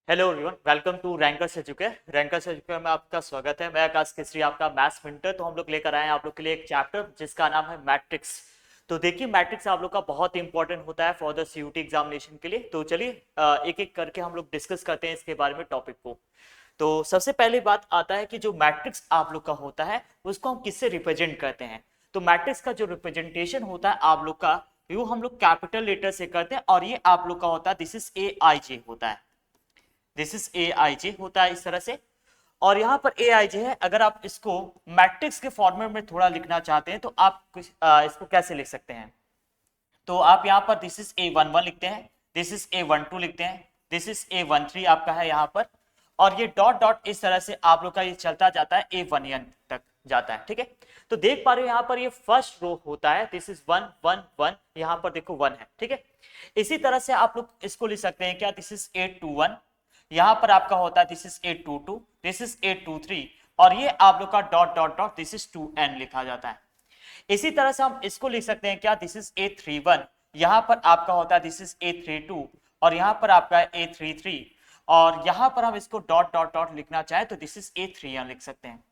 Hello everyone, welcome to Rankers Educator. Rankers Educator में आपका स्वागत है। मैं आकाश केसरी, आपका मैथ्स मिनटर। तो हम लोग लेकर आए हैं आप लोग के लिए एक चैप्टर जिसका नाम है मैट्रिक्स। तो देखिए, मैट्रिक्स आप लोग का बहुत इंपॉर्टेंट होता है फॉर द सीयूटी एग्जामिनेशन के लिए। तो चलिए एक एक करके हम लोग डिस्कस करते हैं इसके बारे में टॉपिक को। तो सबसे पहली बात आता है कि जो मैट्रिक्स आप लोग का होता है उसको हम किससे रिप्रेजेंट करते हैं। तो मैट्रिक्स का जो रिप्रेजेंटेशन होता है आप लोग का, वो हम लोग कैपिटल लेटर से करते हैं और ये आप लोग का होता है दिस इज ए आई जे होता है। दिस इज ए आई जे होता है इस तरह से। और यहाँ पर ए आई जे है। अगर आप इसको मैट्रिक्स के फॉर्मेट में थोड़ा लिखना चाहते हैं तो आप इसको कैसे लिख सकते हैं। तो आप यहाँ पर this is A one one लिखते हैं, this is A one two लिखते हैं, this is A one three आपका है यहाँ पर। और ये डॉट डॉट इस तरह से आप लोग का ये चलता जाता है, ए वन एन तक जाता है। ठीक है, तो देख पा रहे हो यहाँ पर ये फर्स्ट रो होता है, this is one one one, यहाँ पर देखो वन है। ठीक है, इसी तरह से आप लोग इसको लिख सकते हैं क्या, this is a two one, यहाँ पर आपका होता है this is a two two, this is a two three, और ये आप लोग का dot dot dot this is two n लिखा जाता है। इसी तरह से हम इसको लिख सकते हैं क्या, this is a three one, यहाँ पर आपका होता है this is a three two, और यहाँ पर आपका है ए थ्री थ्री, और यहाँ पर हम इसको डॉट डॉट डॉट लिखना चाहे तो दिस इज ए थ्री लिख सकते हैं।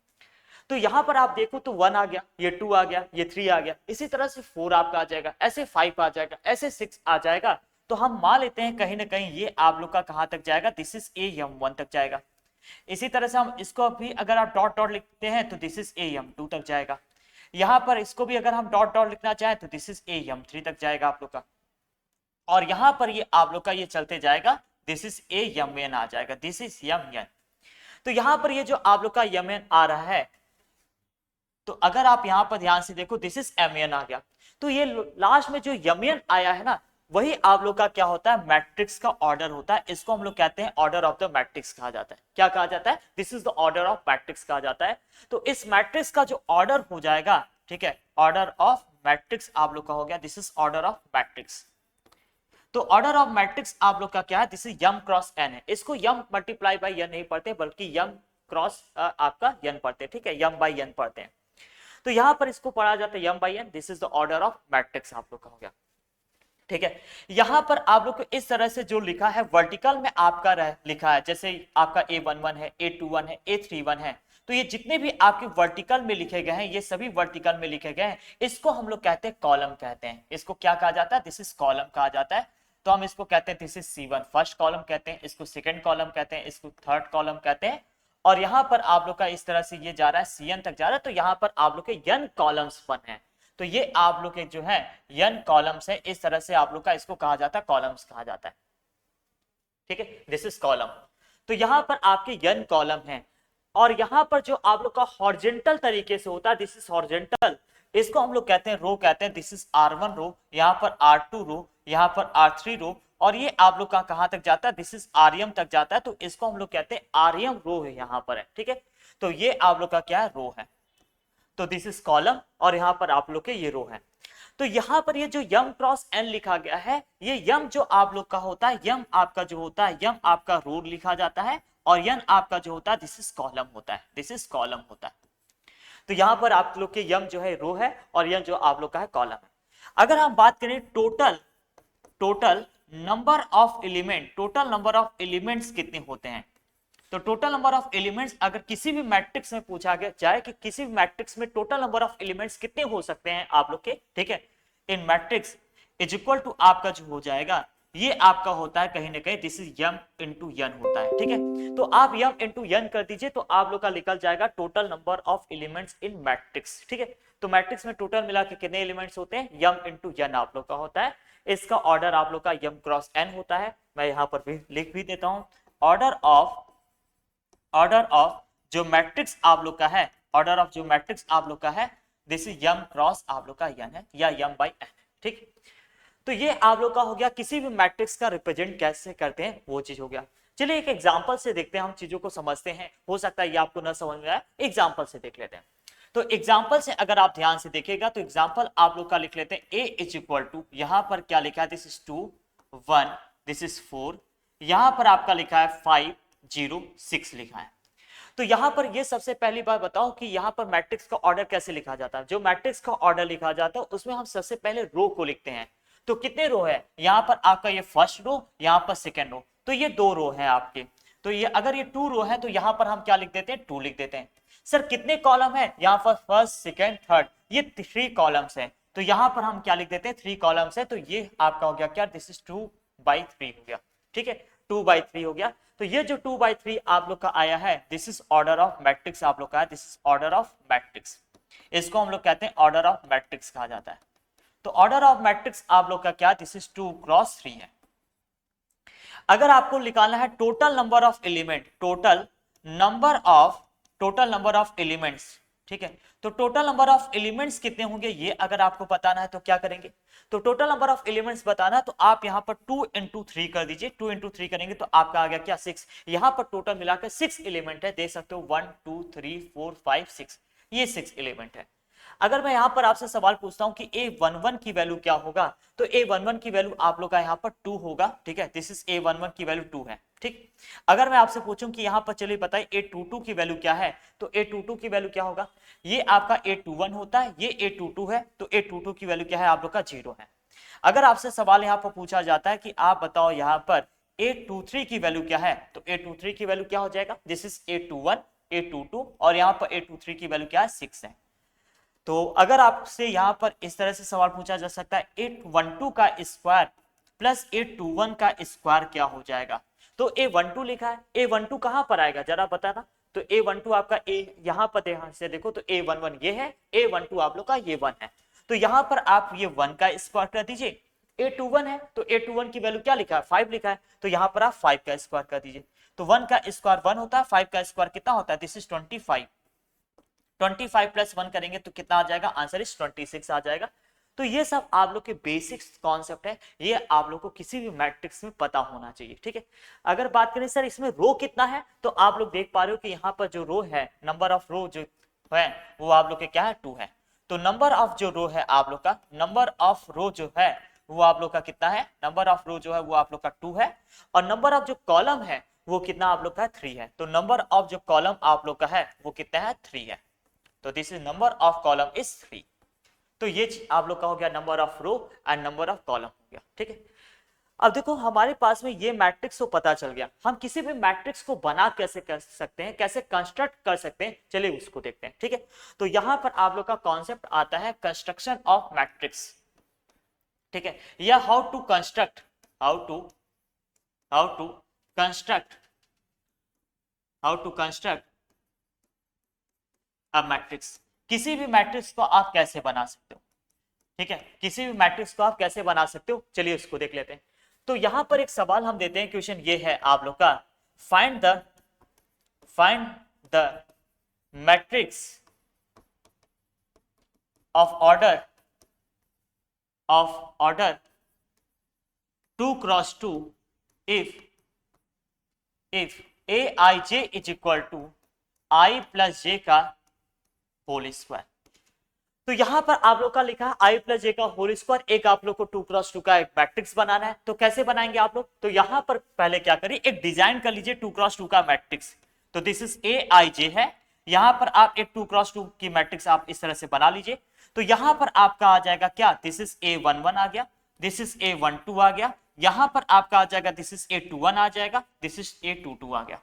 तो यहाँ पर आप देखो तो वन आ गया, ये टू आ गया, ये थ्री आ गया, इसी तरह से फोर आपका आ जाएगा, ऐसे फाइव आ जाएगा, ऐसे सिक्स आ जाएगा। तो हम मान लेते हैं कहीं ना कहीं ये आप लोग का कहां तक जाएगा, this is A m one तक जाएगा। इसी तरह से हम इसको भी अगर आप डॉट डॉट लिखते हैं तो this is A m two तक जाएगा। यहाँ पर इसको भी अगर हम डॉट डॉट लिखना चाहें तो this is A m three तक जाएगा आप लोग का। और यहाँ पर ये आप लोग का ये चलते जाएगा, this is A M N आ जाएगा, दिस इज एम एन। तो यहाँ पर ये जो आप लोग का एम एन आ रहा है, तो अगर आप यहाँ पर ध्यान से देखो दिस इज एम एन आ गया, तो ये लास्ट में जो एम एन आया है ना, वही आप लोग का क्या होता है, मैट्रिक्स का ऑर्डर होता है। इसको हम लोग कहते हैं ऑर्डर ऑफ द मैट्रिक्स कहा जाता है। क्या कहा जाता है, this is the order of matrix कहा जाता है। तो इस मैट्रिक्स का जो ऑर्डर हो जाएगा, ठीक है, ऑर्डर ऑफ मैट्रिक्स आप लोग का हो गया, this is order of matrix. तो ऑर्डर ऑफ मैट्रिक्स आप लोग का क्या है, this is m cross n है। इसको यम मल्टीप्लाई बाई एन नहीं पढ़ते, बल्कि यम क्रॉस आपका एन पढ़ते हैं। ठीक है, यम बाई एन पढ़ते हैं। तो यहां पर इसको पढ़ा जाता है M by N, this is the order of matrix आप लोग का हो गया। ठीक है, यहां पर आप लोग को इस तरह से जो लिखा है वर्टिकल में आपका लिखा है, जैसे आपका ए वन वन है, ए टू वन है, ए थ्री वन है। तो ये जितने भी आपके वर्टिकल में लिखे गए हैं, ये सभी वर्टिकल में लिखे गए हैं। इसको हम लोग कहते हैं कॉलम कहते हैं। इसको क्या कहा जाता है, दिस इज कॉलम कहा जाता है। तो हम इसको कहते हैं this is C one first column कहते हैं, इसको सेकंड कॉलम कहते हैं, इसको थर्ड कॉलम कहते हैं। और यहाँ पर आप लोग का इस तरह से ये जा रहा है, सी एन तक जा रहा है। तो यहाँ पर आप लोग के यन कॉलम्स बन है। तो ये आप लोग के जो है यन कॉलम्स है, इस तरह से आप लोग का इसको कहा जाता है, कॉलम्स कहा जाता है। ठीक है, दिस इज कॉलम। तो यहां पर आपके यन कॉलम है। और यहां पर जो आप लोग का हॉरिजॉन्टल तरीके से होता है, दिस इज हॉरिजॉन्टल, इसको हम लोग कहते हैं रो कहते हैं। This is are one row, यहाँ पर आर टू रो, यहाँ पर आर थ्री रो, और ये आप लोग का कहां तक जाता है, दिस इज आर्यम तक जाता है। तो इसको हम लोग कहते हैं आर्यम रो है, यहाँ पर है। ठीक है, तो ये आप लोग का क्या है, रो है। तो दिस इज कॉलम, और यहाँ पर आप लोग के ये रो है। तो यहाँ पर ये जो यम क्रॉस एन लिखा गया है, ये यम जो आप लोग का होता है, यम आपका जो होता है, यम आपका रो लिखा जाता है, और यन आपका जो होता है दिस इज कॉलम होता है, दिस इज कॉलम होता है। तो यहाँ पर आप लोग के यम जो है रो है, और यम जो आप लोग का है कॉलम है। अगर हम बात करें total, total number of element, total number of elements कितने होते हैं। तो टोटल नंबर ऑफ एलिमेंट्स अगर किसी भी मैट्रिक्स में पूछा गया जाए कि किसी भी मैट्रिक्स में टोटल नंबर ऑफ एलिमेंट्स कितने हो सकते हैं आप लोग के, ठीक है, इन मैट्रिक्स इज इक्वल टू आपका जो हो जाएगा, ये आपका होता है कहीं ना कहीं दिस इज यम इंटू यन होता है। ठीक है, तो आप यम इंटू यन कर दीजिए तो आप लोग का निकल जाएगा total number of elements in matrix. ठीक है, तो मैट्रिक्स में टोटल मिला के कितने एलिमेंट्स होते हैं, यम इंटू यन आप लोग का होता है। इसका ऑर्डर आप लोग का यम क्रॉस एन होता है। मैं यहां पर भी लिख भी देता हूं, ऑर्डर ऑफ जो मैट्रिक्स आप लोग का है, ऑर्डर ऑफ जो मैट्रिक्स आप लोग का है, दिस इज यम क्रॉस आप लोग का यन है, या यम बाई एन है। ठीक, तो ये आप लोग का हो गया किसी भी मैट्रिक्स का रिप्रेजेंट कैसे करते हैं, वो चीज हो गया। चलिए एक एग्जांपल से देखते हैं, हम चीजों को समझते हैं। हो सकता है ये आपको ना समझ में आए, एग्जांपल से देख लेते हैं। तो एग्जांपल से अगर आप ध्यान से देखिएगा तो एग्जांपल आप लोग का लिख लेते हैं, ए इज इक्वल टू, यहां पर क्या लिखा है, दिस इज 2 1, दिस इज 4, यहां पर आपका लिखा है 5 0 6 लिखा है। तो यहां पर ये सबसे पहली बात बताओ कि यहां पर मैट्रिक्स का ऑर्डर कैसे लिखा जाता है। जो मैट्रिक्स का ऑर्डर लिखा जाता है उसमें हम सबसे पहले रो को लिखते हैं। तो कितने रो है, यहां पर आपका ये फर्स्ट रो, यहां पर सेकंड रो, तो ये दो रो है आपके। तो ये अगर ये 2 रो है तो यहां पर हम क्या लिख देते हैं, 2 लिख देते हैं। सर कितने कॉलम है, यहां पर फर्स्ट सेकेंड थर्ड, ये 3 कॉलम्स है, तो यहां पर हम क्या लिख देते हैं, 3 कॉलम्स है, तो ये आपका हो गया क्या, दिस इज 2/3 हो गया, ठीक है, 2/3 हो गया। तो ये जो 2/3 आप लोग का आया है, this is order of matrix आप लोग का है, this is order of matrix, इसको हम लोग कहते हैं ऑर्डर ऑफ मैट्रिक्स कहा जाता है। तो ऑर्डर ऑफ मैट्रिक्स आप लोग का क्या, दिस इज 2x3 है। अगर आपको निकालना है total number of element, total number of elements, ठीक है, तो टोटल नंबर ऑफ एलिमेंट्स कितने होंगे ये अगर आपको बताना है तो क्या करेंगे, तो टोटल नंबर ऑफ एलिमेंट्स बताना है तो आप यहां पर 2 into 3 कर दीजिए, 2 into 3 करेंगे तो आपका आ गया क्या, 6। यहां पर टोटल मिलाकर 6 एलिमेंट है, देख सकते हो 1 2 3 4 5 6, ये 6 एलिमेंट है। अगर मैं यहां पर आपसे सवाल पूछता हूं कि a11 की वैल्यू क्या होगा, तो a11 की वैल्यू आप लोग का यहां पर 2 होगा, ठीक है, दिस इज a11 की वैल्यू 2 है, ठीक। अगर मैं आपसे पूछूं कि यहां पर चलिए बताइए a22 की वैल्यू क्या है, तो a22 की वैल्यू क्या होगा, ये आपका a21 होता है, ये a22 है, तो a22 की वैल्यू क्या है आप लोग का 0 है। अगर आपसे सवाल यहां पर पूछा जाता है कि आप बताओ यहां पर a23 की वैल्यू क्या है, तो a23 की वैल्यू क्या हो जाएगा, दिस इज a21 a22 और यहां पर a23 की वैल्यू क्या है, 6 है। तो अगर आपसे यहां पर इस तरह से सवाल पूछा जा सकता है 812 का स्क्वायर प्लस 821 का स्क्वायर क्या हो जाएगा, तो a12 लिखा है, a12 कहां पर आएगा जरा बताना, तो a12 आपका a यहां पर ध्यान से देखो तो a11 ये है, a12 आप लोग का ये 1 है, तो यहां पर आप ये 1 का स्क्वायर कर दीजिए, a21 है तो a21 की वैल्यू क्या लिखा है, 5 लिखा है, तो यहां पर आप 5 का स्क्वायर कर दीजिए, तो 1 का स्क्वायर 1 होता है, 5 का स्क्वायर कितना होता है, दिस इज 25, 25 प्लस 1 करेंगे तो कितना आ जाएगा, आंसर इज 26 आ जाएगा। तो ये सब आप लोग के बेसिक कॉन्सेप्ट है, ये आप लोग को किसी भी मैट्रिक्स में पता होना चाहिए, ठीक है। अगर बात करें सर इसमें रो कितना है, तो आप लोग देख पा रहे हो कि यहाँ पर जो रो है, नंबर ऑफ रो जो है वो आप लोग के क्या है, 2 है। तो नंबर ऑफ जो रो है आप लोग का, नंबर ऑफ रो जो है वो आप लोग का कितना है, नंबर ऑफ रो जो है वो आप लोग का 2 है, और नंबर ऑफ जो कॉलम है वो कितना आप लोग का 3 है। तो नंबर ऑफ जो कॉलम आप लोग का है वो कितना है, 3 है। तो this is number of column is 3। तो ये आप लोग का हो गया number of row and number of column हो गया, ठीक है। अब देखो हमारे पास में ये मैट्रिक्स तो पता चल गया, हम किसी भी मैट्रिक्स को बना कैसे कर सकते हैं, कैसे कंस्ट्रक्ट कर सकते हैं, चलिए उसको देखते हैं, ठीक है। तो यहां पर आप लोग का कॉन्सेप्ट आता है कंस्ट्रक्शन ऑफ मैट्रिक्स, ठीक है, या how to construct, how to construct how to construct अब मैट्रिक्स, किसी भी मैट्रिक्स को आप कैसे बना सकते हो, ठीक है, किसी भी मैट्रिक्स को आप कैसे बना सकते हो, चलिए उसको देख लेते हैं। तो यहां पर एक सवाल हम देते हैं, क्वेश्चन ये है आप लोग का, find the matrix of order 2x2 if aij is equal to i plus j का होल स्क्वायर। तो यहां पर आप लोग का लिखा है i प्लस जे का होल स्क्वायर, एक आप लोग को 2x2 का एक मैट्रिक्स बनाना है, तो कैसे बनाएंगे आप लोग, तो यहां पर पहले क्या करिए, एक डिजाइन कर लीजिए 2x2 का मैट्रिक्स। तो दिस इज aij है, यहां पर आप एक 2x2 की मैट्रिक्स आप इस तरह से बना लीजिए। तो यहां पर आपका आ जाएगा क्या, दिस इज a11 आ गया, दिस इज a12 आ गया, यहां पर आपका आ जाएगा दिस इज a21 आ जाएगा, दिस इज a22 आ गया।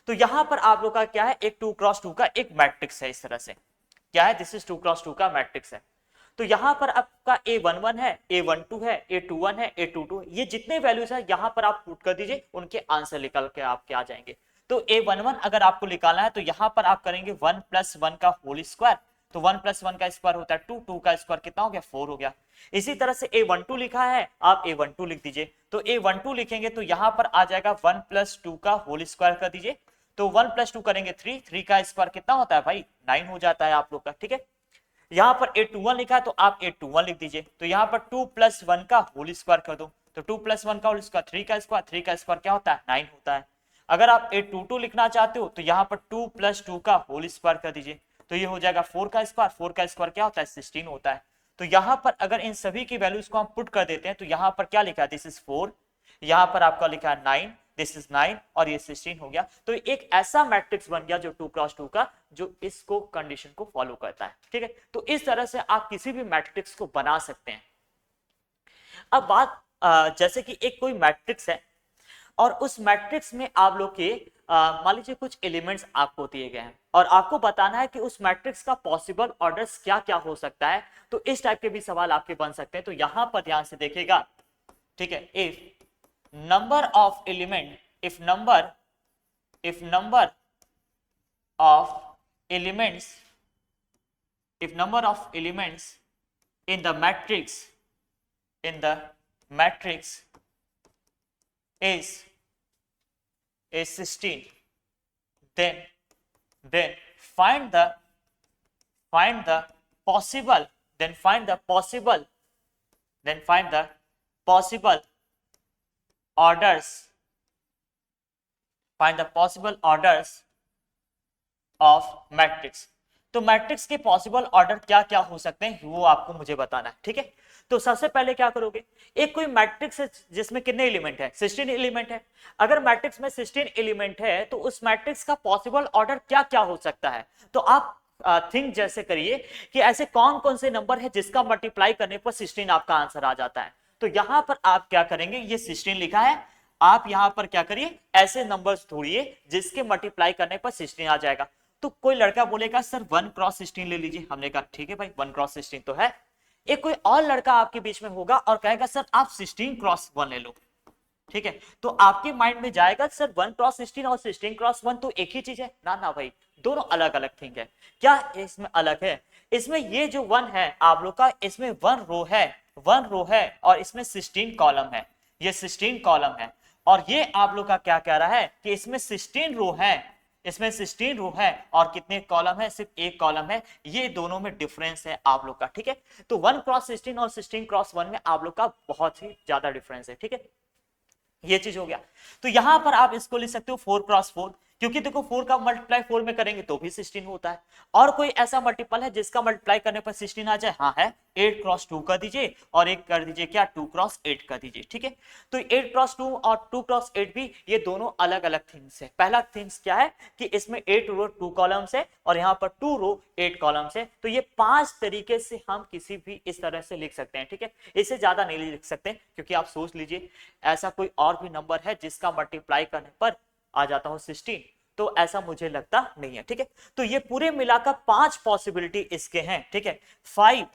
तो यहां पर आप लोग का क्या है, एक 2x2 का एक मैट्रिक्स है, इस तरह से क्या है, दिस इज 2x2 का मैट्रिक्स है। तो यहां पर आपका a11 है, a12 है, a21 है, a22, ये जितने वैल्यूज है यहां पर आप पुट कर दीजिए, उनके आंसर निकल के आपके आ जाएंगे। तो a11 अगर आपको निकालना है तो यहां पर आप करेंगे 1 + 1 का होल स्क्वायर, तो 1 + 1 का स्क्वायर होता है 2, 2 का स्क्वायर कितना हो गया, 4 हो गया। इसी तरह से a12 लिखा है, आप a12 लिख दीजिए, तो a12 लिखेंगे तो यहां पर आ जाएगा 1 + 2 का होल स्क्वायर कर दीजिए, तो 1 + 2 करेंगे 3, 3 का स्क्वायर कितना होता है भाई, 9 हो जाता है आप लोग का, ठीक है। यहां पर a21 लिखा है तो आप a21 लिख दीजिए, तो यहां पर 2 + 1 का होल स्क्वायर कर दो, तो 2 + 1 का होल स्क्वायर 3 का स्क्वायर, 3 का स्क्वायर क्या होता है, 9 होता है। अगर आप a22 लिखना चाहते हो तो यहां पर 2 + 2 का होल स्क्वायर कर दीजिए, तो ये हो जाएगा 4 का स्क्वायर, 4 का स्क्वायर क्या होता है, 16 होता है। तो यहां पर अगर इन सभी की वैल्यूज को हम पुट कर देते हैं तो यहां पर क्या लिखा है, दिस इज 4, यहां पर आपका लिखा है 9, दिस इज 9 और ये 16 हो गया। तो एक ऐसा मैट्रिक्स बन गया जो 2x2 का, जो इसको कंडीशन को फॉलो करता है, ठीक है। तो इस तरह से आप किसी भी मैट्रिक्स को बना सकते हैं। अब बात जैसे कि एक कोई मैट्रिक्स है, और उस मैट्रिक्स में आप लोग के मान लीजिए कुछ एलिमेंट्स आपको दिए गए हैं और आपको बताना है कि उस मैट्रिक्स का पॉसिबल ऑर्डर्स क्या क्या हो सकता है। तो इस टाइप के भी सवाल आपके बन सकते हैं। तो यहां पर ध्यान से देखिएगा, ठीक है। If number of element, if number of elements if number of elements in the matrix is 16, then find the possible then find the possible orders of matrix. तो मैट्रिक्स के पॉसिबल ऑर्डर क्या क्या हो सकते हैं वो आपको मुझे बताना है, ठीक है। तो सबसे पहले क्या करोगे, एक कोई मैट्रिक्स है जिसमें कितने एलिमेंट है, 16 एलिमेंट है। अगर मैट्रिक्स में 16 एलिमेंट है तो उस मैट्रिक्स का पॉसिबल ऑर्डर क्या क्या हो सकता है। तो आप थिंक जैसे करिए कि ऐसे कौन कौन से नंबर है जिसका मल्टीप्लाई करने पर 16 आपका आंसर आ जाता है। तो यहां पर आप क्या करेंगे, ये 16 लिखा है, आप यहां पर क्या करिए, ऐसे नंबर्स ढूंढिए जिसके मल्टीप्लाई करने पर 16 आ जाएगा। तो कोई लड़का बोलेगा सर 1 क्रॉस 16 ले लीजिए। हमने कहा ठीक है भाई 1 क्रॉस 16 तो है। एक कोई और लड़का आपके बीच में होगा और कहेगा सर आप 16 क्रॉस 1 ले लो, ठीक है। तो आपके माइंड में जाएगा सर 1 क्रॉस 16 और 16 क्रॉस 1 तो एक ही चीज है ना। ना भाई, दोनों अलग अलग थिंग है। क्या इसमें अलग है, इसमें ये जो 1 है आप लोग का, इसमें 1 रो है और इसमें 16 कॉलम है। ये 16 कॉलम है और ये आप लोग का क्या कह रहा है कि इसमें 16 रो है, इसमें 16 रो है और कितने कॉलम है, सिर्फ एक कॉलम है। ये दोनों में डिफरेंस है आप लोग का, ठीक है। तो 1 क्रॉस 16 और 16 क्रॉस 1 में आप लोग का बहुत ही ज्यादा डिफरेंस है, ठीक है। ये चीज हो गया। तो यहां पर आप इसको लिख सकते हो 4 क्रॉस 4, क्योंकि देखो 4 का मल्टीप्लाई 4 में करेंगे तो भी 16 होता है। और कोई ऐसा मल्टीपल है जिसका मल्टीप्लाई करने पर 16 आ जाए, हाँ है, 8 क्रॉस 2 कर दीजिए और एक कर दीजिए क्या, 2 क्रॉस 8 कर दीजिए, ठीक है। तो 8 क्रॉस 2 और 2 क्रॉस 8 भी ये दोनों अलग अलग थिंग्स है। पहला थिंग्स क्या है कि इसमें 8 रो 2 कॉलम्स है और यहाँ पर 2 रो 8 कॉलम्स है। तो ये 5 तरीके से हम किसी भी इस तरह से लिख सकते हैं, ठीक है। इससे ज्यादा नहीं लिख सकते क्योंकि आप सोच लीजिए ऐसा कोई और भी नंबर है जिसका मल्टीप्लाई करने पर आ जाता हो 16, तो ऐसा मुझे लगता नहीं है, ठीक है। तो ये पूरे मिलाकर 5 पॉसिबिलिटी इसके हैं, ठीक है। 5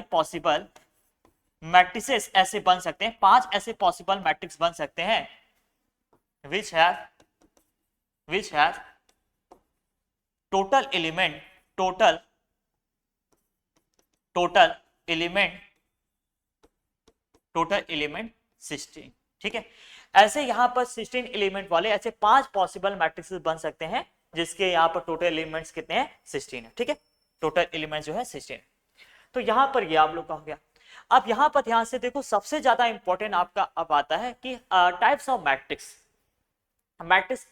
पॉसिबल मैट्रिसेस ऐसे बन सकते हैं, 5 ऐसे पॉसिबल मैट्रिक्स बन सकते हैं which have total element 16, ठीक है। ऐसे यहां पर 16 एलिमेंट वाले ऐसे 5 पॉसिबल मैट्रिक्सेस बन सकते हैं जिसके यहां पर टोटल एलिमेंट्स कितने हैं, 16 है, ठीक है। टोटल एलिमेंट जो है 16। तो यहां पर ये आप लोग का हो गया। अब यहां पर ध्यान से देखो, सबसे ज्यादा इंपॉर्टेंट आपका अब आता है कि टाइप्स ऑफ मैट्रिक्स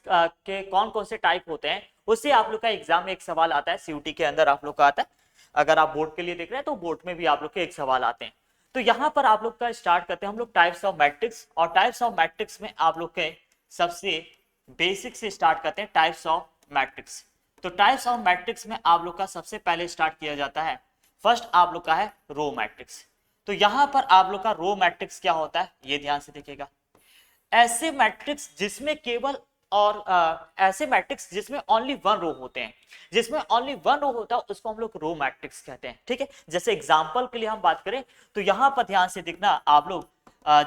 के कौन कौन से टाइप होते हैं। उससे आप लोग का एग्जाम में एक सवाल आता है, सीयूटी के अंदर आप लोग का आता है। अगर आप बोर्ड के लिए देख रहे हैं तो बोर्ड में भी आप लोग के एक सवाल आते हैं। तो यहां पर आप लोग का स्टार्ट करते हैं हम लोग टाइप्स ऑफ मैट्रिक्स। और टाइप्स ऑफ मैट्रिक्स में आप लोग के सबसे बेसिक से स्टार्ट करते हैं टाइप्स ऑफ मैट्रिक्स। तो टाइप्स ऑफ मैट्रिक्स में आप लोग का सबसे पहले स्टार्ट किया जाता है, फर्स्ट आप लोग का है रो मैट्रिक्स। तो यहां पर आप लोग का रो मैट्रिक्स क्या होता है ये ध्यान से देखिएगा। ऐसे मैट्रिक्स जिसमें केवल और ऐसे मैट्रिक्स जिसमें ओनली 1 रो होते हैं, जिसमें ओनली 1 रो होता है उसको हम लोग रो मैट्रिक्स कहते हैं, ठीक है। जैसे एग्जांपल के लिए हम बात करें तो यहां पर ध्यान से देखना आप लोग,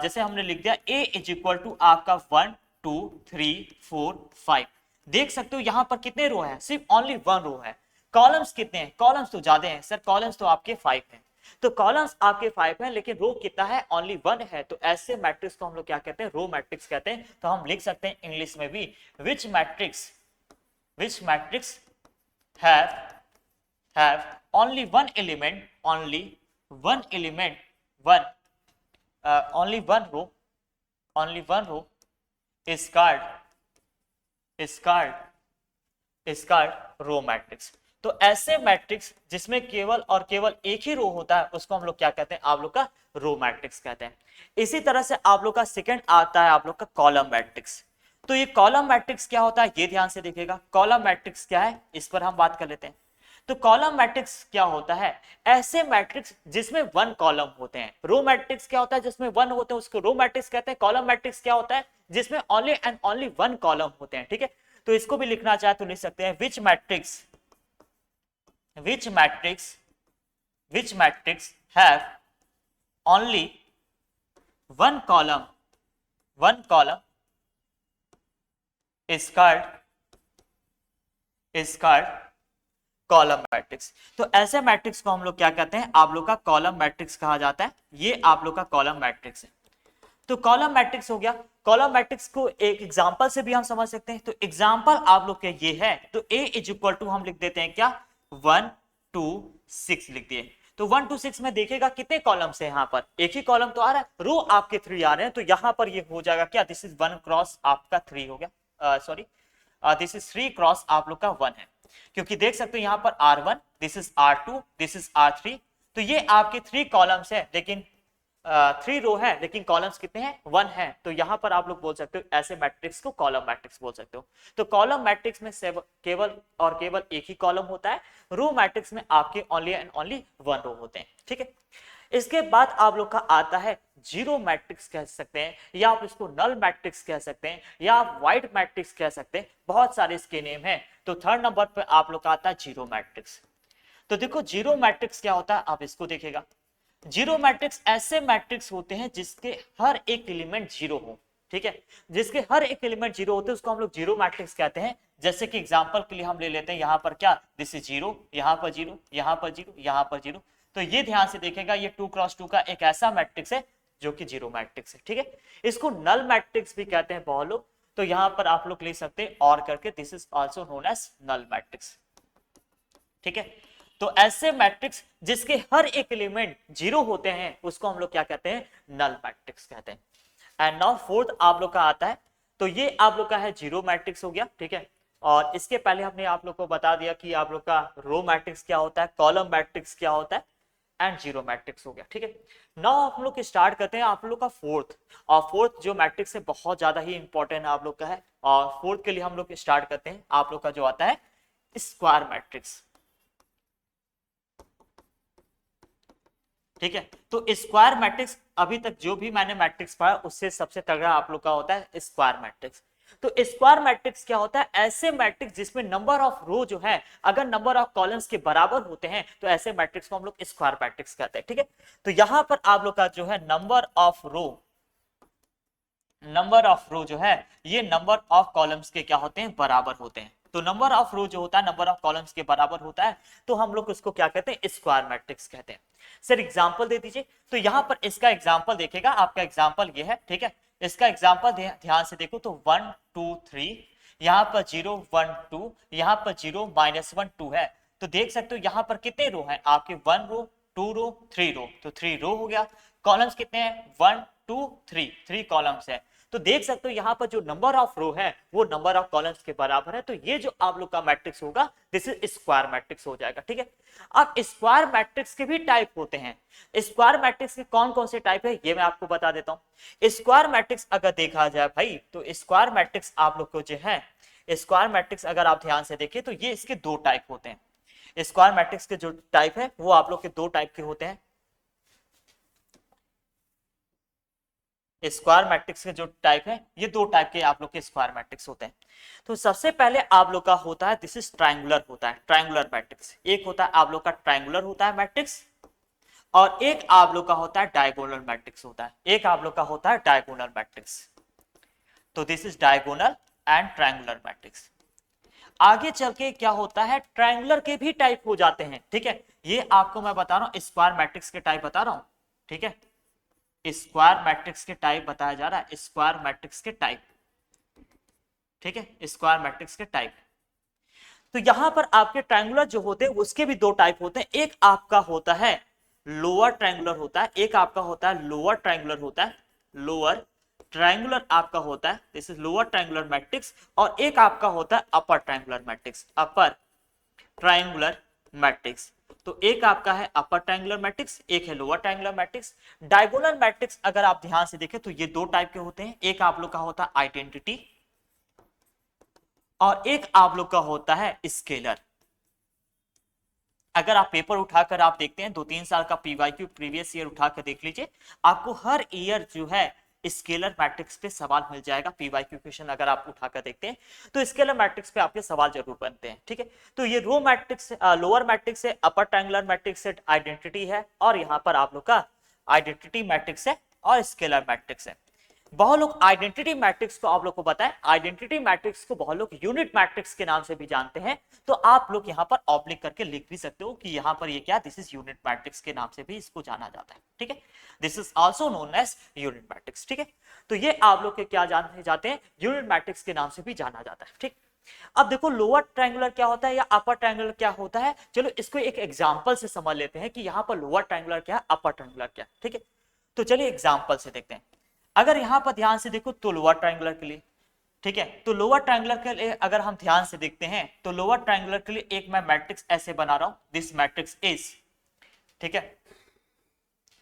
जैसे हमने लिख दिया A इज इक्वल टू आपका 1 2 3 4 5। देख सकते हो यहां पर कितने रो है, सिर्फ ओनली 1 रो है। कॉलम्स कितने हैं, कॉलम्स तो ज्यादा हैं सर, कॉलम्स तो आपके 5 हैं। तो कॉलम्स आपके 5 हैं लेकिन रो कितना है, ओनली 1 है। तो ऐसे मैट्रिक्स को हम लोग क्या कहते हैं, रो मैट्रिक्स कहते हैं। तो हम लिख सकते हैं इंग्लिश में भी which matrix have only one element only one row is called row matrix. तो ऐसे मैट्रिक्स जिसमें केवल और केवल एक ही रो होता है उसको हम लोग क्या कहते हैं, आप लोग का रो मैट्रिक्स कहते हैं। इसी तरह से आप लोग का सेकंड आता है आप लोग का कॉलम मैट्रिक्स। तो ये कॉलम मैट्रिक्स क्या होता है ये ध्यान से देखिएगा। कॉलम मैट्रिक्स क्या है इस पर हम बात कर लेते हैं। तो कॉलम मैट्रिक्स क्या होता है? ऐसे मैट्रिक्स जिसमें वन कॉलम होते हैं। रो मैट्रिक्स क्या होता है? जिसमें वन होते हैं उसको रो मैट्रिक्स कहते हैं। कॉलम मैट्रिक्स क्या होता है? जिसमें only and only one column होते हैं। ठीक है, तो इसको भी लिखना चाहे तो लिख सकते हैं which matrix have only one column is called column matrix. तो ऐसे मैट्रिक्स को हम लोग क्या कहते हैं? आप लोग का कॉलम मैट्रिक्स कहा जाता है। ये आप लोग का कॉलम मैट्रिक्स है। तो कॉलम मैट्रिक्स हो गया। कॉलम मैट्रिक्स को एक एग्जांपल से भी हम समझ सकते हैं। तो एग्जांपल आप लोग के ये है, तो A इज इक्वल टू हम लिख देते हैं क्या? 1 2 6 लिख दिए। तो 1 2 6 में देखिएगा कितने कॉलम्स है? यहाँ पर एक ही कॉलम तो आ रहा है, रो आपके 3 आ रहे हैं। तो यहाँ पर ये हो जाएगा क्या? दिस इज 1 क्रॉस आपका 3 हो गया, सॉरी दिस इज 3 क्रॉस आप लोग का 1 है, क्योंकि देख सकते हो यहाँ पर R1, this is R2, this is R3। तो ये आपके 3 कॉलम्स है, लेकिन 3 रो है, लेकिन कॉलम्स कितने हैं? 1 है। तो यहाँ पर आप लोग बोल सकते हो ऐसे मैट्रिक्स को कॉलम मैट्रिक्स बोल सकते हो। तो कॉलम मैट्रिक्स में केवल और केवल एक ही कॉलम होता है। रो मैट्रिक्स में आपके ओनली एंड ओनली 1 रो होते हैं। ठीक है, इसके बाद आप लोग का आता है जीरो मैट्रिक्स कह सकते हैं, या आप इसको नल मैट्रिक्स कह सकते हैं, या आप व्हाइट मैट्रिक्स कह सकते हैं। बहुत सारे इसके नेम हैं। तो थर्ड नंबर पे आप लोग का आता है जीरो मैट्रिक्स। तो देखो जीरो मैट्रिक्स क्या होता है, आप इसको देखिएगा। जीरो मैट्रिक्स ऐसे मैट्रिक्स होते हैं जिसके हर एक एलिमेंट जीरो हो। ठीक है, जिसके हर एक एलिमेंट जीरो होते हैं उसको हम लोग जीरो मैट्रिक्स कहते हैं। जैसे कि एग्जांपल के लिए हम ले लेते हैं यहाँ पर क्या? दिस इज जीरो, यहाँ पर जीरो, यहाँ पर जीरो, यहाँ पर जीरो। तो ये ध्यान से देखेगा, ये 2 क्रॉस 2 का एक ऐसा मैट्रिक्स है जो कि जीरो मैट्रिक्स है। ठीक है, इसको नल मैट्रिक्स भी कहते हैं बहुत लोग। तो यहाँ पर आप लोग ले सकते हैं और करके, this is also known as null matrix. ठीक है, तो ऐसे मैट्रिक्स जिसके हर एक एलिमेंट जीरो होते हैं उसको हम लोग क्या कहते हैं? नल मैट्रिक्स कहते हैं। एंड नाउ फोर्थ आप लोग का आता है, तो ये आप लोग का है जीरो मैट्रिक्स हो गया। ठीक है, और इसके पहले हमने आप लोग को बता दिया कि आप लोग का रो मैट्रिक्स क्या होता है, कॉलम मैट्रिक्स क्या होता है, एंड जीरो मैट्रिक्स हो गया। ठीक है, नाउ हम लोग स्टार्ट करते हैं आप लोग का फोर्थ। और फोर्थ जो मैट्रिक्स है बहुत ज्यादा ही इंपॉर्टेंट आप लोग का है। और फोर्थ के लिए हम लोग स्टार्ट करते हैं आप लोग का जो आता है स्क्वायर मैट्रिक्स। ठीक है, तो स्क्वायर मैट्रिक्स अभी तक जो भी मैंने मैट्रिक्स पढ़ा उससे सबसे तगड़ा आप लोग का होता है स्क्वायर मैट्रिक्स। तो स्क्वायर मैट्रिक्स क्या होता है? ऐसे मैट्रिक्स जिसमें नंबर ऑफ रो जो है अगर नंबर ऑफ कॉलम्स के बराबर होते हैं तो ऐसे मैट्रिक्स को हम लोग स्क्वायर मैट्रिक्स कहते हैं। ठीक है, तो यहां पर आप लोग का जो है नंबर ऑफ रो जो है ये नंबर ऑफ कॉलम्स के क्या होते हैं? बराबर होते हैं। तो नंबर ऑफ रो जो होता है नंबर ऑफ कॉलम्स के बराबर होता है, तो हम लोग उसको क्या कहते हैं? स्क्वायर मैट्रिक्स कहते हैं। सर एग्जांपल दे दीजिए। तो यहाँ पर इसका एग्जांपल देखेगा, आपका एग्जांपल ये है। ठीक है, इसका एग्जांपल ध्यान से देखो। तो 1 2 3, यहाँ पर 0 1 2, यहाँ पर 0 -1 2 है। तो देख सकते हो यहाँ पर कितने रो हैं आपके? 1 रो 2 रो 3 रो। तो 3 रो हो गया। कॉलम्स कितने हैं? 1 2 3 कॉलम्स है। तो देख सकते हो यहाँ पर जो नंबर ऑफ रो है वो नंबर ऑफ कॉलम्स के बराबर है। तो ये जो आप लोग का मैट्रिक्स होगा दिस इज स्क्वायर मैट्रिक्स हो जाएगा। ठीक है, अब स्क्वायर मैट्रिक्स के भी टाइप होते हैं। स्क्वायर मैट्रिक्स के कौन कौन से टाइप है ये मैं आपको बता देता हूँ। स्क्वायर मैट्रिक्स अगर देखा जाए भाई, तो स्क्वायर मैट्रिक्स आप लोग को जो है, स्क्वायर मैट्रिक्स अगर आप ध्यान से देखिए तो ये इसके दो टाइप होते हैं। स्क्वायर मैट्रिक्स के जो टाइप है वो आप लोग के दो टाइप के होते हैं। स्क्वायर मैट्रिक्स के जो टाइप है ये दो टाइप के आप लोग के स्क्वायर मैट्रिक्स होते हैं। तो सबसे पहले आप लोग का होता है दिस इज ट्रायंगुलर होता है, ट्रायंगुलर मैट्रिक्स। एक होता है आप लोग का ट्रायंगुलर होता है मैट्रिक्स, और एक आप लोग का होता है डायगोनल मैट्रिक्स होता है। एक आप लोग का होता है डायगोनल मैट्रिक्स। तो this is diagonal and triangular matrix. आगे चल के क्या होता है? ट्रायंगुलर के भी टाइप हो जाते हैं। ठीक है, ये आपको मैं बता रहा हूं, स्क्वायर मैट्रिक्स के टाइप बता रहा हूं। ठीक है, स्क्वायर मैट्रिक्स के टाइप बताया जा रहा है, स्क्वायर मैट्रिक्स के टाइप। ठीक है, स्क्वायर मैट्रिक्स के टाइप। तो यहां पर आपके ट्रायंगुलर जो होते हैं उसके भी दो टाइप होते हैं। एक आपका होता है लोअर ट्रायंगुलर होता है, एक आपका होता है लोअर ट्रायंगुलर होता है। लोअर ट्रायंगुलर आपका होता है, this is lower triangular matrix. और एक आपका होता है upper triangular matrix, upper triangular matrix. तो एक आपका है अपर ट्रायंगुलर मैट्रिक्स, एक है lower triangular matrix. Diagonal matrix अगर आप ध्यान से देखें तो ये दो टाइप के होते हैं। एक आप लोग का होता है आइडेंटिटी, और एक आप लोग का होता है स्केलर। अगर आप पेपर उठाकर आप देखते हैं 2-3 साल का पीवाईक्यू प्रीवियस ईयर उठाकर देख लीजिए, आपको हर ईयर जो है स्केलर मैट्रिक्स पे सवाल मिल जाएगा। पीवाईक्यू क्वेश्चन अगर आप उठाकर देखते हैं तो स्केलर मैट्रिक्स पे आपके सवाल जरूर बनते हैं, ठीक है। तो ये रो मैट्रिक्स, लोअर मैट्रिक्स है, अपर ट्रायंगुलर मैट्रिक्स है, आइडेंटिटी है, और यहाँ पर आप लोग का आइडेंटिटी मैट्रिक्स है और स्केलर मैट्रिक्स है। बहुत लोग आइडेंटिटी मैट्रिक्स को आप लोग को बताएं, आइडेंटिटी मैट्रिक्स को बहुत लोग यूनिट मैट्रिक्स के नाम से भी जानते हैं, तो आप लोग यहाँ पर ऑब्लिक करके लिख भी सकते हो कि यहाँ पर ये क्या, दिस इज यूनिट मैट्रिक्स के नाम से भी इसको जाना जाता है, ठीक है। This is also known as unit matrix, ठीक है। तो ये आप लोग के क्या जाने जाते हैं, यूनिट मैट्रिक्स के नाम से भी जाना जाता है, ठीक। अब देखो लोअर ट्रायंगुलर क्या होता है या अपर ट्रायंगुलर क्या होता है, चलो इसको एक एग्जांपल से समझ लेते हैं कि यहाँ पर लोअर ट्रायंगुलर क्या है, अपर ट्रायंगुलर क्या है, ठीक है। तो चलिए एग्जांपल से देखते हैं। अगर यहां पर ध्यान से देखो तो लोअर ट्रायंगुलर के लिए, ठीक है, तो लोअर ट्रायंगुलर के लिए अगर हम ध्यान से देखते हैं तो लोअर ट्रायंगुलर के लिए एक मैं मैट्रिक्स ऐसे बना रहा हूं, दिस मैट्रिक्स इज, ठीक है।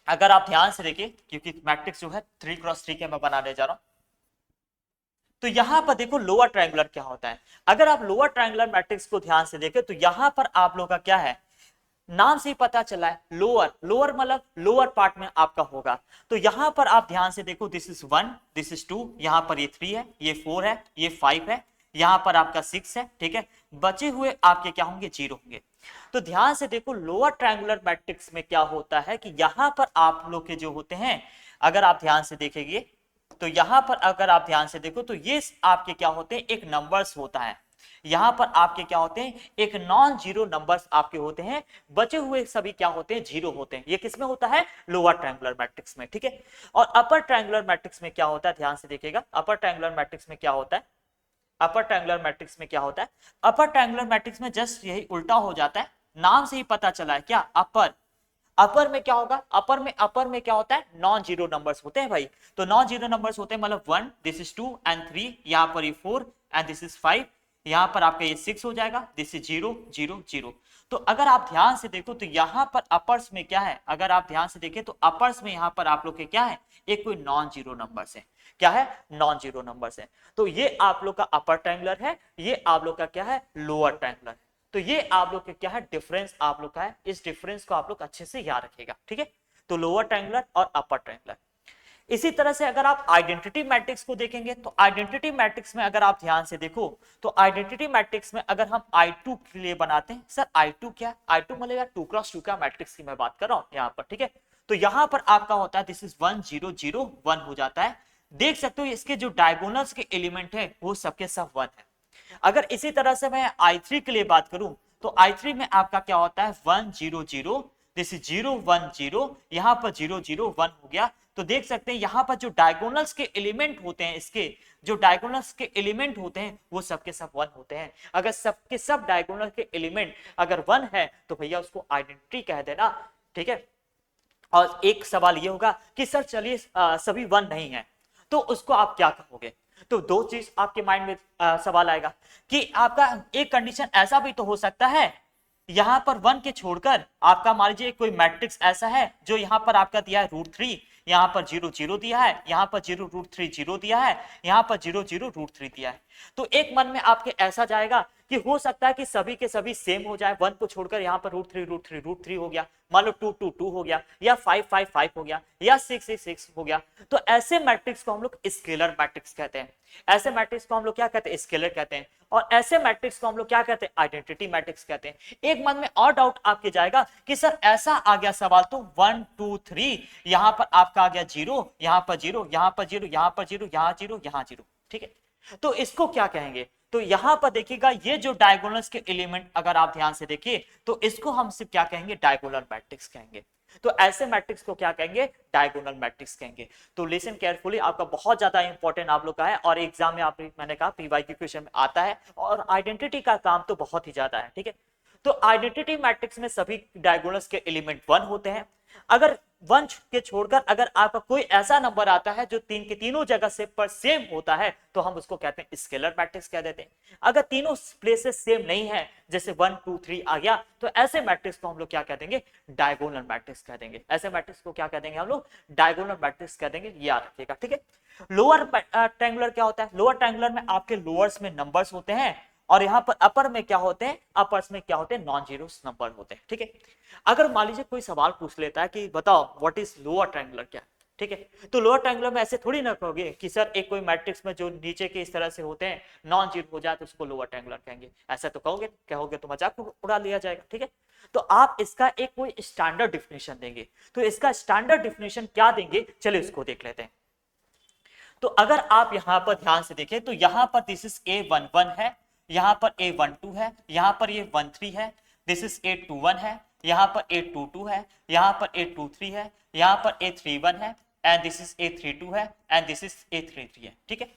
अगर आप ध्यान से देखिए, क्योंकि मैट्रिक्स जो है 3x3 के मैं बनाने जा रहा हूं, तो यहां पर देखो लोअर ट्रायंगुलर क्या होता है। अगर आप लोअर ट्रायंगुलर मैट्रिक्स को ध्यान से देखें तो यहां पर आप लोग का क्या है, नाम से ही पता चला है लोअर, लोअर मतलब लोअर पार्ट में आपका होगा। तो यहां पर आप ध्यान से देखो, दिस इज 1, दिस इज 2, यहां पर ये 3 है, ये 4 है, ये 5 है, यहां पर आपका 6 है, ठीक है। बचे हुए आपके क्या होंगे, 0 होंगे। तो ध्यान से देखो लोअर ट्रायंगुलर मैट्रिक्स में क्या होता है कि यहां पर आप लोग के जो होते हैं, अगर आप ध्यान से देखेंगे तो यहां पर अगर आप ध्यान से देखो तो ये आपके क्या होते हैं, एक नंबर्स होता है। यहां पर आपके क्या होते हैं, एक नॉन जीरो नंबर्स आपके होते हैं, बचे हुए सभी क्या होते हैं, जीरो होते हैं। ये किसमें होता है, लोअर ट्रायंगुलर मैट्रिक्स में, ठीक है। और अपर ट्रायंगुलर मैट्रिक्स में क्या होता है, ध्यान से देखिएगा, अपर ट्रायंगुलर मैट्रिक्स में क्या होता है, अपर ट्रायंगुलर मैट्रिक्स में क्या होता है, अपर ट्रायंगुलर मैट्रिक्स में जस्ट यही उल्टा हो जाता है, नाम से ही पता चला है क्या, अपर। अपर में क्या होगा, अपर में क्या होता है, नॉन जीरो नंबर्स होते हैं भाई। तो नॉन जीरो नंबर्स होते हैं मतलब 1, दिस इज 2 एंड 3, यहाँ पर ये 4 एंड दिस इज 5, यहाँ पर आपका ये 6 हो जाएगा, दिस इज 0 0 0। तो अगर आप ध्यान से देखो तो यहाँ पर अपर्स में क्या है, अगर आप ध्यान से देखें तो अपर्स में यहाँ पर आप लोग के क्या है, एक कोई नॉन जीरो नंबर्स है, क्या है, नॉन जीरो नंबर्स है। तो ये आप लोग का अपर ट्रायंगुलर है, ये आप लोग का क्या है, लोअर ट्रायंगुलर है। तो ये आप लोग के क्या है, डिफरेंस आप लोग का है, इस डिफरेंस को आप लोग अच्छे से याद रखिएगा, ठीक है। तो लोअर ट्रायंगुलर और अपर ट्रायंगुलर। इसी तरह से अगर आप आइडेंटिटी मैट्रिक्स को देखेंगे तो आइडेंटिटी मैट्रिक्स में अगर आप ध्यान से देखो तो आइडेंटिटी मैट्रिक्स में अगर हम I2 के लिए बनाते हैं, सर I2 क्या, I2 मतलब 2x2 का मैट्रिक्स की मैं बात कर रहा हूं यहाँ पर, ठीक है। तो यहाँ पर आपका होता है दिस इज 1 0 0 1 हो जाता है। देख सकते हो इसके जो डायगोनल्स के एलिमेंट है वो सबके सब 1 है। अगर इसी तरह से मैं I3 के लिए बात करूं तो I3 में आपका क्या होता है, 1 0 0, दिस इज 0 1 0, यहाँ पर 0 0 1 हो गया। तो देख सकते हैं यहाँ पर जो डायगोनल्स के एलिमेंट होते हैं, इसके जो डायगोनल्स के एलिमेंट होते हैं वो सबके सब 1 होते हैं। अगर सबके सब डायगोनल के एलिमेंट अगर 1 है तो भैया उसको आइडेंटिटी कह देना, ठीक है। और एक सवाल ये होगा कि सर चलिए सभी 1 नहीं है तो उसको आप क्या कहोगे। तो दो चीज आपके माइंड में सवाल आएगा कि आपका एक कंडीशन ऐसा भी तो हो सकता है, यहां पर 1 के छोड़कर आपका मान लीजिए कोई मैट्रिक्स ऐसा है जो यहां पर आपका दिया है √3, यहां पर 0 0 दिया है, यहां पर 0 √3 0 दिया है, यहां पर 0 0 √3 दिया है। तो एक मन में आपके ऐसा जाएगा कि हो सकता है कि सभी के सभी सेम हो जाए, 1 को छोड़कर यहाँ पर √3 हो गया, मान लो 2 2 2 हो गया, या 5 5 5 हो गया, या 6 6 6 हो गया। तो ऐसे मैट्रिक्स को हम लोग स्केलर मैट्रिक्स कहते हैं। ऐसे मैट्रिक्स को हम लोग क्या कहते हैं, स्केलर कहते हैं। और ऐसे मैट्रिक्स को हम लोग क्या कहते हैं, आइडेंटिटी मैट्रिक्स कहते हैं। एक मन में और डाउट आपके जाएगा कि सर ऐसा आ गया सवाल तो 1 2 3, यहाँ पर आपका आ गया 0, यहाँ पर 0, यहाँ पर 0, यहाँ पर 0, यहाँ 0, यहाँ 0, ठीक है। तो इसको क्या कहेंगे, तो यहां पर देखिएगा ये जो डायगोनल्स के एलिमेंट अगर आप ध्यान से देखिए तो इसको हम सिर्फ क्या कहेंगे, डायगोनल मैट्रिक्स कहेंगे। तो ऐसे मैट्रिक्स को क्या कहेंगे, डायगोनल मैट्रिक्स कहेंगे। तो लिसन केयरफुली, आपका बहुत ज्यादा इंपॉर्टेंट आप लोग का है और एग्जाम में आप मैंने कहा पीवाईक्यू क्वेश्चन में आता है और आइडेंटिटी का काम तो बहुत ही ज्यादा है, ठीक है। तो आइडेंटिटी मैट्रिक्स में सभी डायगोनल्स के एलिमेंट 1 होते हैं। अगर 1 के छोड़कर अगर आपका कोई ऐसा नंबर आता है जो तीन के तीनों जगह से पर सेम होता है तो हम उसको कहते हैं स्केलर मैट्रिक्स कह देते हैं। अगर तीनों प्लेसेस सेम नहीं है, जैसे 1 2 3 आ गया, तो ऐसे मैट्रिक्स को हम लोग क्या कह देंगे, डायगोनल मैट्रिक्स कह देंगे। ऐसे मैट्रिक्स को क्या कह देंगे हम लोग, डायगोनल मैट्रिक्स कह देंगे, याद रखिएगा, ठीक है। लोअर ट्रायंगुलर क्या होता है, लोअर ट्रायंगुलर में आपके लोअर्स में नंबर्स होते हैं और यहाँ पर अपर में क्या होते हैं, अपर्स में क्या होते हैं, नॉन जीरो नंबर होते हैं। ठीक है, अगर मान लीजिए कोई सवाल पूछ लेता है कि बताओ व्हाट इज लोअर ट्रायंगुलर क्या, ठीक है, तो लोअर ट्रायंगुलर में ऐसे थोड़ी ना कहोगे कि सर एक कोई मैट्रिक्स में जो नीचे के इस तरह से होते हैं नॉन जीरो हो जाए तो उसको लोअर ट्रायंगुलर कहेंगे, ऐसा तो कहोगे तो मजाक उड़ा लिया जाएगा। ठीक है, तो आप इसका एक कोई स्टैंडर्ड डिफिनेशन देंगे, तो इसका स्टैंडर्ड डिफिनेशन क्या देंगे, चलिए इसको देख लेते हैं। तो अगर आप यहां पर ध्यान से देखें तो यहां पर दिस इज A11 है, यहां पर A12 है, यहां पर ये 13 है, दिस इज A21 है, यहां पर A22 है, यहां पर A23 है, यहां पर A31 है, एंड दिस इज A32 है, एंड दिस इज A33 है। ठीक है,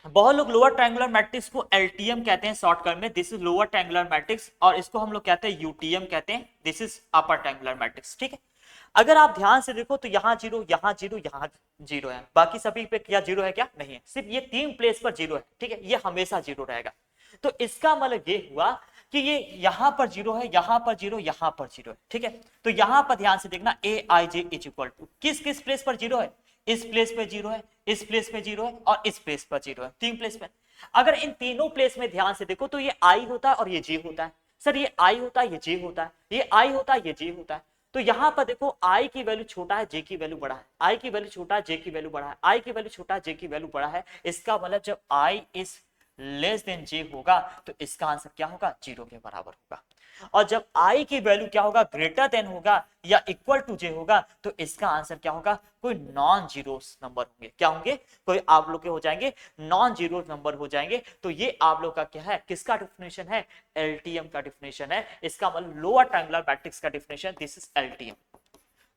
बहुत लोग लोअर ट्रायंगुलर मैट्रिक्स को एलटीएम कहते हैं शॉर्टकट में, this is lower triangular matrix, और इसको हम लोग कहते हैं यूटीएम कहते हैं, this is upper triangular matrix. ठीक है, अगर आप ध्यान से देखो तो यहाँ जीरो, यहाँ जीरो, यहाँ जीरो है, बाकी सभी पे क्या जीरो है, क्या नहीं है, सिर्फ ये तीन प्लेस पर जीरो है। ठीक है, ये हमेशा जीरो रहेगा। तो इसका मतलब ये हुआ कि ये यहाँ पर जीरो है, यहाँ पर जीरो, यहाँ पर जीरो है। ठीक है, तो यहाँ पर ध्यान से देखना ए i j is equal to किस किस प्लेस पर जीरो है, इस प्लेस पे जीरो है, इस प्लेस पे जीरो है, और इस प्लेस पर जीरो है, तीन प्लेस पे। अगर इन तीनों प्लेस में ध्यान से देखो तो ये आई होता है और ये जे होता है, सर ये आई होता है, ये जे होता है, ये आई होता है, ये जे होता है। तो यहां पर देखो आई की वैल्यू छोटा है, जे की वैल्यू बड़ा है, आई की वैल्यू छोटा है, जे की वैल्यू बड़ा है, आई की वैल्यू छोटा है, जे की वैल्यू बड़ा है। इसका मतलब जब आई इज लेस देन जे होगा तो इसका आंसर क्या होगा, जीरो के बराबर होगा। और जब आई की वैल्यू क्या होगा, ग्रेटर देन होगा या इक्वल टू जे होगा, तो इसका आंसर क्या होगा, कोई नॉन जीरो नंबर होंगे। क्या होंगे, कोई आप लोग के हो जाएंगे नॉन जीरो नंबर हो जाएंगे। तो ये आप लोग का क्या है, किसका डिफिनेशन है, एलटीएम का डिफिनेशन है। इसका मतलब लोअर ट्रायंगुलर मैट्रिक्स का डिफिनेशन, दिस इज एलटीएम।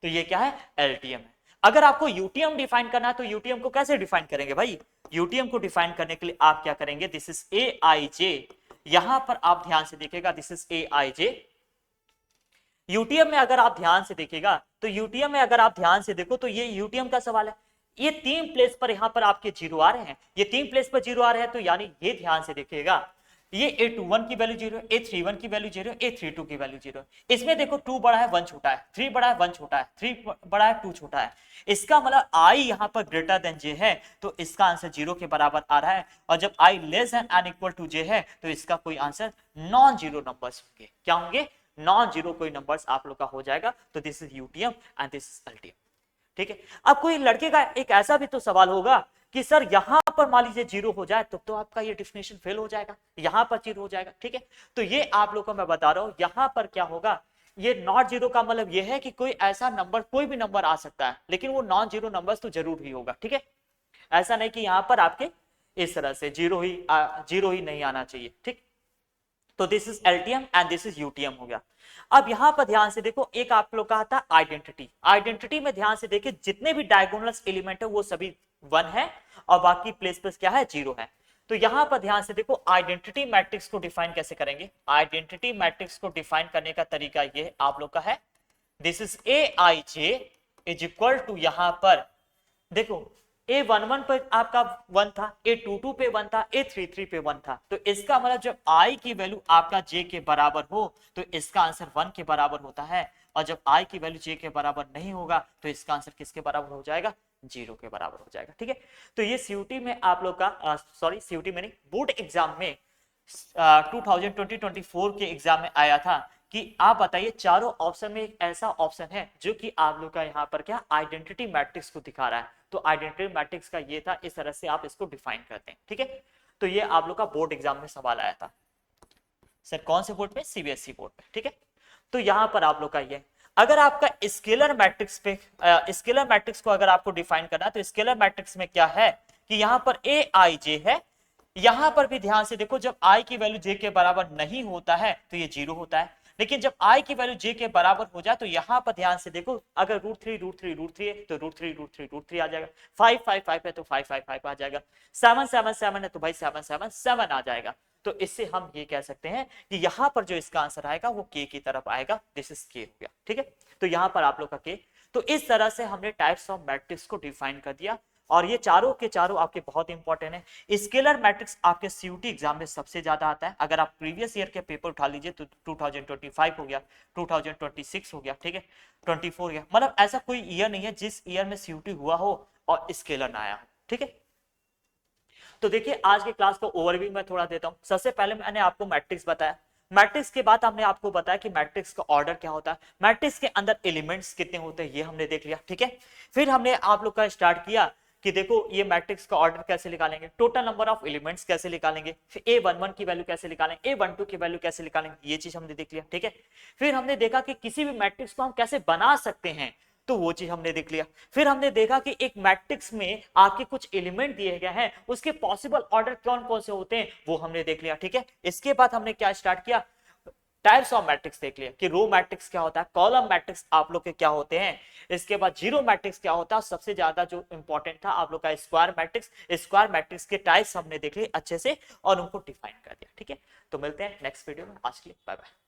तो ये क्या है, एलटीएम है। अगर आपको यूटीएम डिफाइन करना है तो यूटीएम को कैसे डिफाइन करेंगे भाई, यूटीएम को डिफाइन करने के लिए आप क्या करेंगे, दिस इज ए आई जे, यहां पर आप ध्यान से देखिएगा, this is a i J. UTM में अगर आप ध्यान से देखिएगा तो यूटीएम में अगर आप ध्यान से देखो तो ये यूटीएम का सवाल है, ये तीन प्लेस पर यहां पर आपके जीरो आ रहे हैं, ये तीन प्लेस पर जीरो आ रहे हैं, तो यानी ये ध्यान से देखिएगा ये A21 की वैल्यू जीरो, A31 की वैल्यू जीरो, A32 की वैल्यू जीरो। इसमें देखो 2 बड़ा है 1 छोटा है, 3 बड़ा है 1 छोटा है, 3 बड़ा है 2 छोटा है। इसका मतलब आई यहां पर ग्रेटर देन जे है तो इसका आंसर जीरो के बराबर आ रहा है, और जब I less than and equal to j है तो इसका कोई आंसर नॉन जीरो नंबर्स होंगे। क्या होंगे, नॉन जीरो कोई नंबर्स आप लोग का हो जाएगा। तो this is UTM and this is LTM. ठीक है, अब कोई लड़के का एक ऐसा भी तो सवाल होगा कि सर यहां पर मान लीजिए जीरो हो जाए तो आपका ये डिफिनेशन फेल हो जाएगा, यहां पर जीरो हो जाएगा। ठीक है, तो ये आप लोग को मैं बता रहा हूं, यहां पर क्या होगा, ये नॉट जीरो का मतलब ये है कि कोई ऐसा नंबर, कोई भी नंबर आ सकता है, लेकिन वो नॉन जीरो नंबर तो जरूर ही होगा। ठीक है, ऐसा नहीं कि यहां पर आपके इस तरह से जीरो ही नहीं आना चाहिए। ठीक, तो this is LTM and this is UTM हो गया। अब यहां पर ध्यान से देखो, एक आप लोग का था आइडेंटिटी, आइडेंटिटी में ध्यान से देखिए जितने भी डायगोनल एलिमेंट है वो सभी 1 है और बाकी प्लेस पर क्या है, जीरो है। तो यहां पर ध्यान से देखो आइडेंटिटी मैट्रिक्स को डिफाइन कैसे करेंगे, आइडेंटिटी मैट्रिक्स को डिफाइन करने का तरीका ये आप लोग का है, this is a i j is equal to, यहां पर देखो A11 पर आपका 1 था, A22 पे 1 था, A33 पे 1 था। तो इसका मतलब जब I की वैल्यू आपका J के बराबर हो तो इसका आंसर 1 के बराबर होता है, और जब I की वैल्यू J के बराबर नहीं होगा तो इसका आंसर किसके बराबर हो जाएगा, जीरो के बराबर हो जाएगा। ठीक है, तो ये सीयूटी में आप लोग का सॉरी सीयूटी में नहीं, बोर्ड एग्जाम में 2020-24 के एग्जाम में आया था कि आप बताइए चारों ऑप्शन में एक ऐसा ऑप्शन है जो कि आप लोग का यहाँ पर क्या आइडेंटिटी मैट्रिक्स को दिखा रहा है। तो आइडेंटिटी मैट्रिक्स का ये था, इस तरह से आप इसको डिफाइन करते हैं। ठीक है, तो ये आप लोग का बोर्ड एग्जाम में सवाल आया था। सर कौन से बोर्ड पे, सीबीएसई बोर्ड पे। ठीक है, तो यहां पर आप लोग का ये, अगर आपका स्केलर मैट्रिक्स पे स्केलर मैट्रिक्स को अगर आपको डिफाइन करना है तो स्केलर मैट्रिक्स में क्या है कि यहां पर ए आई जे है, यहां पर भी ध्यान से देखो जब आई की वैल्यू जे के बराबर नहीं होता है तो ये जीरो होता है, लेकिन जब आई की वैल्यू जे के बराबर हो जाए तो यहां पर ध्यान से देखो अगर √3 है तो √3 आ जाएगा, 5 है तो 5 आ जाएगा, 7 है तो भाई 7 आ जाएगा। तो इससे हम ये कह सकते हैं कि यहां पर जो इसका आंसर आएगा वो के की तरफ आएगा, दिस इज के हो गया। ठीक है, तो यहां पर आप लोग का के। तो इस तरह से हमने टाइप्स ऑफ मैट्रिक्स को डिफाइन कर दिया, और ये चारों के चारों आपके बहुत इंपॉर्टेंट है। स्केलर मैट्रिक्स आपके सीयूटी एग्जाम में सबसे ज्यादा आता है। अगर आप प्रीवियस ईयर के पेपर उठा लीजिए तो 2025 हो गया, 2026 हो गया, ठीक है, 24 हो गया, मतलब ऐसा कोई ईयर नहीं है जिस ईयर में सीयूटी हुआ हो और स्केलर ना आया हो। ठीक है, तो देखिए आज के क्लास का ओवरव्यू मैं थोड़ा देता हूं। सबसे पहले मैंने आपको मैट्रिक्स बताया, मैट्रिक्स के बाद हमने आपको बताया कि मैट्रिक्स का ऑर्डर क्या होता है, मैट्रिक्स के अंदर एलिमेंट्स कितने होते हैं ये हमने देख लिया, ठीक है। फिर हमने आप लोग का स्टार्ट किया कि देखो ये मैट्रिक्स का ऑर्डर कैसे निकालेंगे, टोटल नंबर ऑफ एलिमेंट्स कैसे निकालेंगे, फिर A11 की वैल्यू कैसे निकालेंगे, A12 की वैल्यू कैसे निकालेंगे, ये चीज हमने देख लिया, ठीक है। फिर हमने देखा कि किसी भी मैट्रिक्स को हम कैसे बना सकते हैं, तो वो चीज हमने देख लिया। फिर हमने देखा कि एक मैट्रिक्स में आपके कुछ एलिमेंट दिए गए हैं, उसके पॉसिबल ऑर्डर कौन कौन से होते हैं वो हमने देख लिया, ठीक है। इसके बाद हमने क्या स्टार्ट किया, टाइप्स ऑफ मैट्रिक्स देख लिया कि रो मैट्रिक्स क्या होता है, कॉलम मैट्रिक्स आप लोग के क्या होते हैं, इसके बाद जीरो मैट्रिक्स क्या होता है, सबसे ज्यादा जो इंपॉर्टेंट था आप लोग का स्क्वायर मैट्रिक्स, स्क्वायर मैट्रिक्स के टाइप्स हमने देख लिए अच्छे से और उनको डिफाइन कर दिया, ठीक है। तो मिलते हैं नेक्स्ट वीडियो में, आज के लिए बाय बाय।